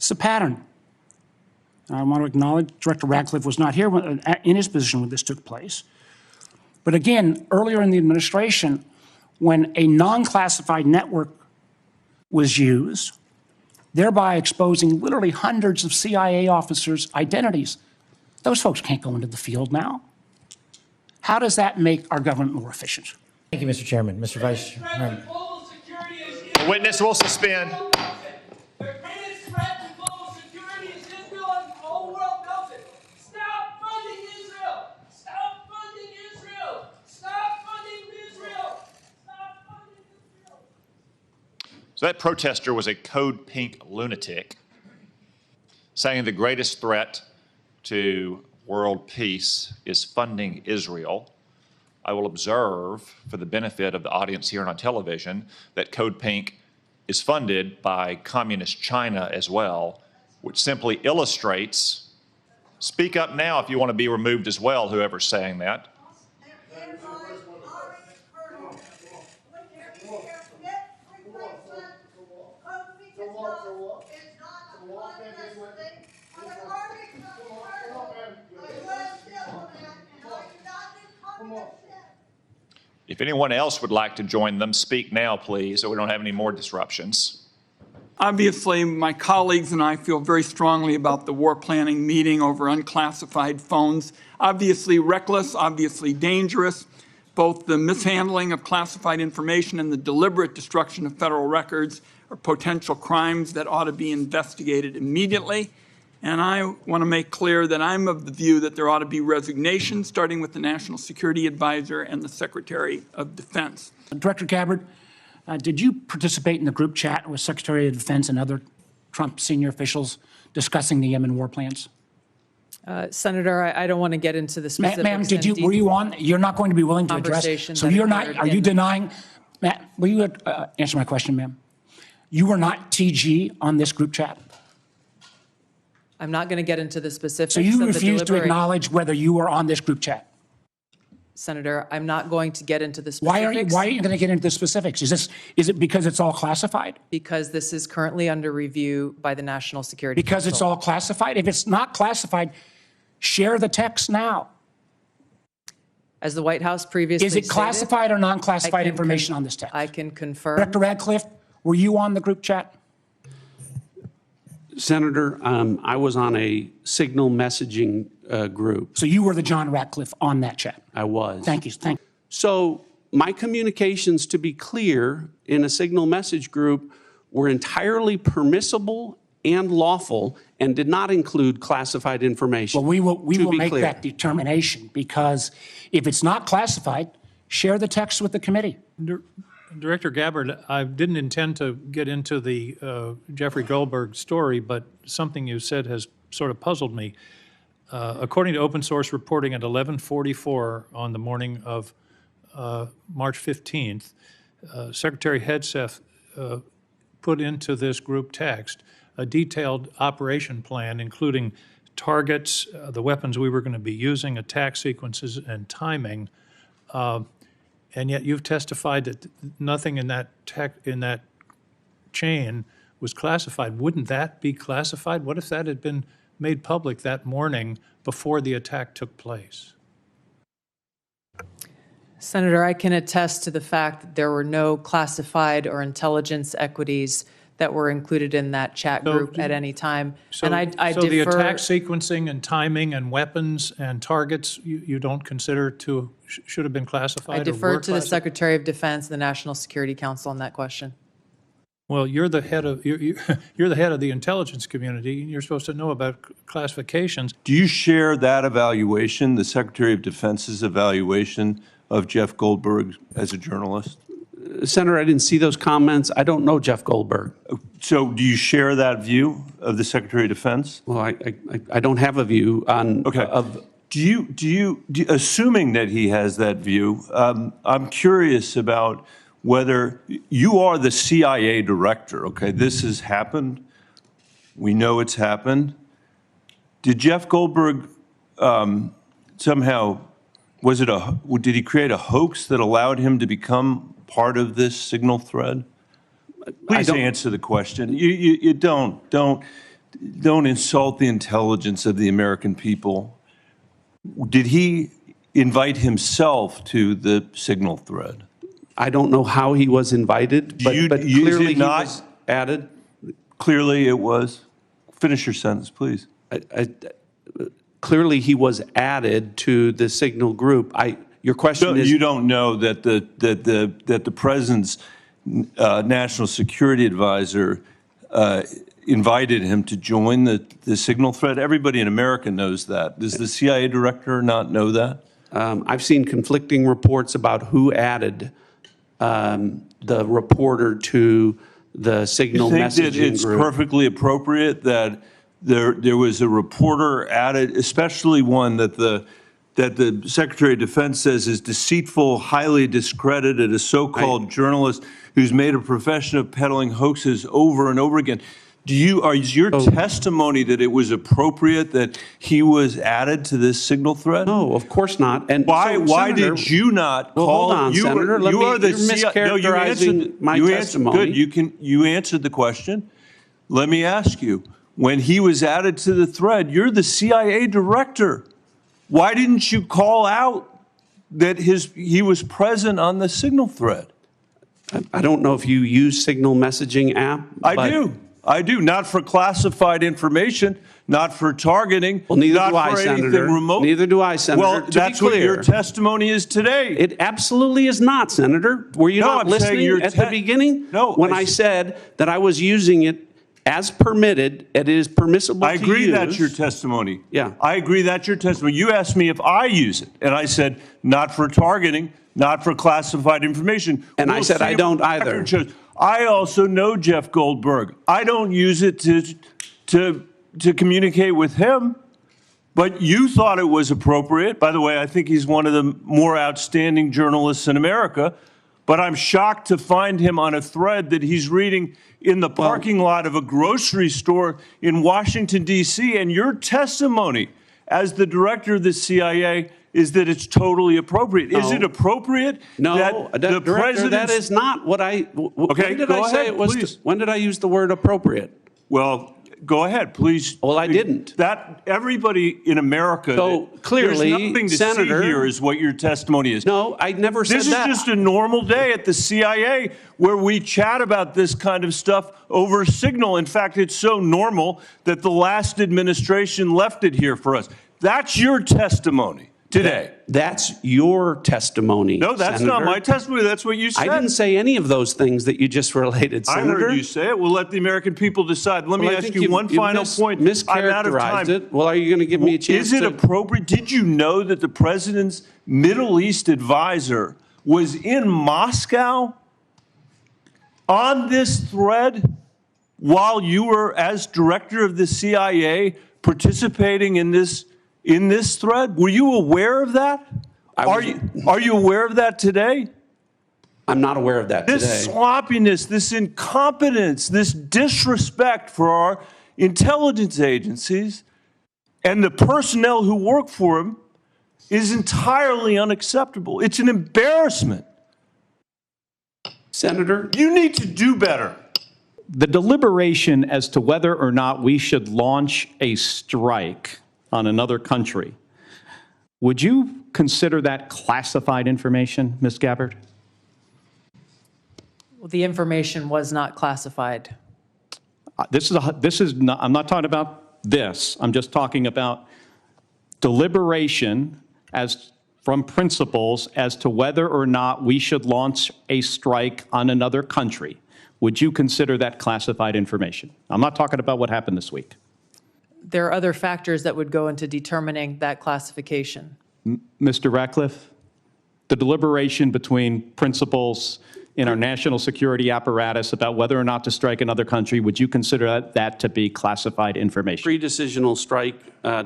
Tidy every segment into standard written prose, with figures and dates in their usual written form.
It's a pattern. I want to acknowledge Director Ratcliffe was not here in his position when this took place. But again, earlier in the administration, when a non-classified network was used, thereby exposing literally hundreds of CIA officers' identities, those folks can't go into the field now. How does that make our government more efficient? Thank you, Mr. Chairman. Mr. Vice Chairman. The witness will suspend. The greatest threat to global security is Israel, and the whole world knows it. Stop funding Israel! Stop funding Israel! Stop funding Israel! Stop funding Israel! So that protester was a code pink lunatic saying the greatest threat to world peace is funding Israel. I will observe, for the benefit of the audience here on television, that Code Pink is funded by communist China as well, which simply illustrates, speak up now if you want to be removed as well, whoever's saying that. If anyone else would like to join them, speak now, please, so we don't have any more disruptions. Obviously, my colleagues and I feel very strongly about the war planning meeting over unclassified phones. Obviously reckless, obviously dangerous, both the mishandling of classified information and the deliberate destruction of federal records are potential crimes that ought to be investigated immediately. And I want to make clear that I'm of the view that there ought to be resignation, starting with the National Security Advisor and the Secretary of Defense. Director Gabbard, did you participate in the group chat with Secretary of Defense and other Trump senior officials discussing the Yemen war plans? Senator, I don't want to get into the specifics. Ma'am, were you on? You're not going to be willing to address. So you're not, are you denying, Matt, will you answer my question, ma'am? You were not TG on this group chat? I'm not going to get into the specifics. So you refuse to acknowledge whether you were on this group chat? Senator, I'm not going to get into the specifics. Why are you going to get into the specifics? Is it because it's all classified? Because this is currently under review by the National Security Council. Because it's all classified? If it's not classified, share the text now. As the White House previously stated, is it classified or non-classified information on this text? I can confirm. Director Ratcliffe, were you on the group chat? Senator, I was on a signal messaging group. So you were the John Ratcliffe on that chat? I was. Thank you. Thank you. So my communications, to be clear, in a signal message group were entirely permissible and lawful and did not include classified information. Well, we will make that determination, because if it's not classified, share the text with the committee. Director Gabbard, I didn't intend to get into the Jeffrey Goldberg story, but something you said has sort of puzzled me. According to open source reporting at 11:44 on the morning of March 15th, Secretary Hegseth put into this group text a detailed operation plan, including targets, the weapons we were going to be using, attack sequences, and timing. And yet you've testified that nothing in that chain was classified. Wouldn't that be classified? What if that had been made public that morning before the attack took place? Senator, I can attest to the fact that there were no classified or intelligence equities that were included in that chat group at any time. So, and I so defer, the attack sequencing and timing and weapons and targets you don't consider to should have been classified? I defer to the Secretary of Defense, the National Security Council on that question. Well, you're the head of you're the head of the intelligence community. You're supposed to know about classifications. Do you share that evaluation, the Secretary of Defense's evaluation of Jeff Goldberg as a journalist? Senator, I didn't see those comments. I don't know Jeff Goldberg. So do you share that view of the Secretary of Defense? Well, I don't have a view on. Okay. Do you, assuming that he has that view, I'm curious about whether you are the CIA director. Okay, this has happened. We know it's happened. Did Jeff Goldberg somehow, did he create a hoax that allowed him to become part of this signal thread? Please answer the question. You don't. don't insult the intelligence of the American people. Did he invite himself to the signal thread? I don't know how he was invited, but clearly he was added. Clearly it was. Finish your sentence, please. Clearly he was added to the signal group. Your question is... You don't know that the president's national security advisor invited him to join the signal thread? Everybody in America knows that. Does the CIA director not know that? I've seen conflicting reports about who added the reporter to the signal messaging group. You think that it's perfectly appropriate that there was a reporter added, especially one that the Secretary of Defense says is deceitful, highly discredited, a so-called journalist who's made a profession of peddling hoaxes over and over again? Is your testimony that it was appropriate that he was added to this signal thread? No, of course not. And why did you not call? Hold on, Senator. You're mischaracterizing my testimony. Good. You answered the question. Let me ask you. When he was added to the thread, you're the CIA director. Why didn't you call out that he was present on the signal thread? I don't know if you use signal messaging app. I do. Not for classified information, not for targeting. Well, neither do I, Senator. Neither do I, Senator. Well, that's what your testimony is today. It absolutely is not, Senator. Were you not listening at the beginning? No. When I said that I was using it as permitted, it is permissible to use. I agree that's your testimony. Yeah. I agree that's your testimony. You asked me if I use it, and I said not for targeting, not for classified information. And I said I don't either. I also know Jeff Goldberg. I don't use it to communicate with him, but you thought it was appropriate. By the way, I think he's one of the more outstanding journalists in America, but I'm shocked to find him on a thread that he's reading in the parking lot of a grocery store in Washington, D.C., and your testimony as the director of the CIA is that it's totally appropriate. No. Is it appropriate? No, that the president? That is not what I. Okay, when did I say it was? Please. When did I use the word appropriate? Well, go ahead, please. Well, I didn't. That everybody in America. So clearly, there's nothing to Senator, see here is what your testimony is. No, I never said that. This is just a normal day at the CIA where we chat about this kind of stuff over signal. In fact, it's so normal that the last administration left it here for us. That's your testimony today. That's your testimony. No, that's Senator. not my testimony. That's what you said. I didn't say any of those things that you just related, Senator. I heard you say it. We'll let the American people decide. Let me ask you one final point. I'm out of time. It. Well, are you going to give me a chance? Is it appropriate? Did you know that the president's Middle East advisor was in Moscow on this thread while you were, as director of the CIA, participating in this thread? Were you aware of that? Are you aware of that today? I'm not aware of that today. This sloppiness, this incompetence, this disrespect for our intelligence agencies and the personnel who work for them is entirely unacceptable. It's an embarrassment. Senator, you need to do better. The deliberation as to whether or not we should launch a strike on another country, would you consider that classified information, Ms. Gabbard? Well, the information was not classified. I'm not talking about this. I'm just talking about deliberation from principals as to whether or not we should launch a strike on another country. Would you consider that classified information? I'm not talking about what happened this week. There are other factors that would go into determining that classification. Mr. Ratcliffe, the deliberation between principals in our national security apparatus about whether or not to strike another country, would you consider that to be classified information? Pre-decisional strike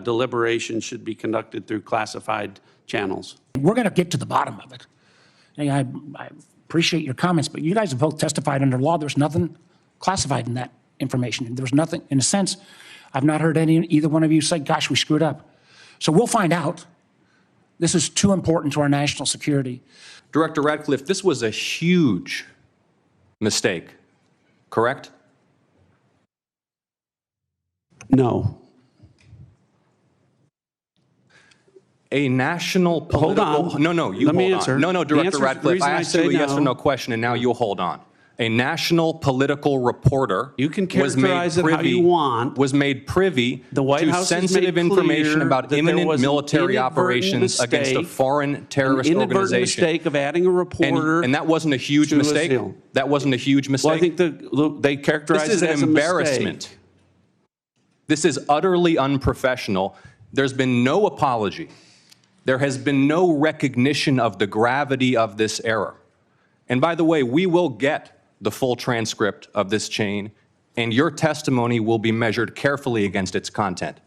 deliberation should be conducted through classified channels. We're going to get to the bottom of it. And I appreciate your comments, but you guys have both testified under law. There's nothing classified in that information. There's nothing, in a sense, I've not heard either one of you say, gosh, we screwed up. So we'll find out. This is too important to our national security. Director Ratcliffe, this was a huge mistake, correct? No. A national political... Hold on. No, you Let me hold answer. on. No, The Director answer- the Ratcliffe, reason I I asked you say a yes or no- no question, and now you'll hold on. A national political reporter You can was made characterize it how privy- you want. was made privy The White to House has made sensitive information clear about that there imminent was an military inadvertent operations against a mistake, foreign terrorist An inadvertent organization. mistake of adding a reporter. And that wasn't a huge to a mistake? seal. That wasn't a huge mistake? Well, I think they characterized This is it an as a mistake. embarrassment. This is utterly unprofessional. There's been no apology. There has been no recognition of the gravity of this error. And by the way, we will get the full transcript of this chain, and your testimony will be measured carefully against its content.